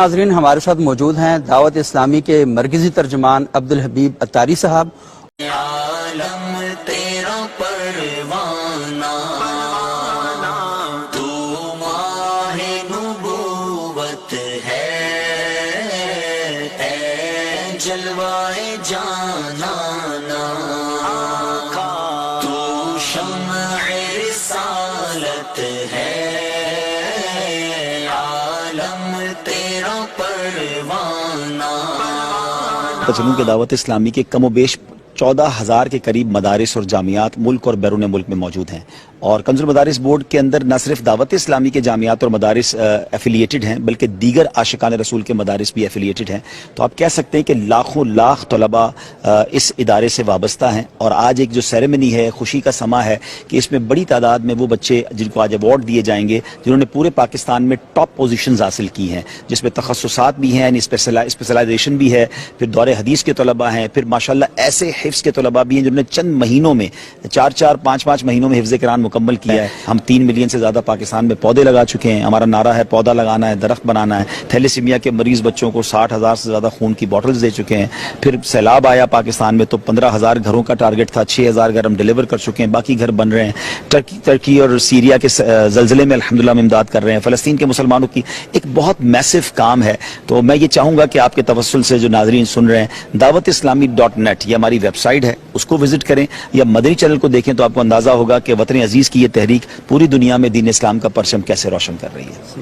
ناظرین ہمارے ساتھ موجود ہیں دعوت اسلامی کے مرکزی ترجمان عبدالحبیب اتاری صاحب۔ عالم تیرا پروانہ تو ماہ نبوت ہے، اے جلوائے جانانا تو شمع رسالت ہے، عالم تیرا پروانہ۔ چلوں کہ دعوت اسلامی کے کم و بیش 14,000 کے قریب مدارس اور جامعات ملک اور بیرون ملک میں موجود ہیں، اور کنز المدارس بورڈ کے اندر نہ صرف دعوت اسلامی کے جامعات اور مدارس ایفیلیٹڈ ہیں بلکہ دیگر عاشقان رسول کے مدارس بھی ایفیلیٹڈ ہیں۔ تو آپ کہہ سکتے ہیں کہ لاکھوں لاکھ طلباء اس ادارے سے وابستہ ہیں، اور آج ایک جو سیریمنی ہے، خوشی کا سما ہے کہ اس میں بڑی تعداد میں وہ بچے جن کو آج ایوارڈ دیے جائیں گے جنہوں نے پورے پاکستان میں ٹاپ پوزیشنز حاصل کی ہیں، جس میں تخصصات بھی ہیں، یعنی اسپیشلائزیشن بھی ہے، پھر دور حدیث کے طلباء ہیں، پھر ماشاءاللہ ایسے حفظ کے طلباء بھی ہیں جنہوں نے چند مہینوں میں 4-5 مہینوں میں حفظ قرآن مکمل کیا ہے۔ ہم 3 ملین سے زیادہ پاکستان میں پودے لگا چکے ہیں۔ ہمارا نعرہ ہے پودا لگانا ہے، درخت بنانا ہے۔ تھیلیسیمیا کے مریض بچوں کو 60,000 سے زیادہ خون کی بوٹلز دے چکے ہیں۔ پھر سیلاب آیا پاکستان میں تو 15,000 گھروں کا ٹارگٹ تھا، 6,000 گھر ہم ڈیلیور کر چکے ہیں، باقی گھر بن رہے ہیں۔ ترکی اور سیریا کے زلزلے میں الحمدللہ ہم امداد کر رہے ہیں۔ فلسطین کے مسلمانوں کی ایک بہت میسو کام ہے۔ تو میں یہ چاہوں گا کہ آپ کے توسل سے جو ناظرین سن رہے ہیں، dawatIslami.net یہ ہماری ویب سائٹ ہے، اس کو وزٹ کریں یا مدنی چینل کو دیکھیں تو آپ کو اندازہ ہوگا کہ وطن عزیز کی یہ تحریک پوری دنیا میں دین اسلام کا پرچم کیسے روشن کر رہی ہے۔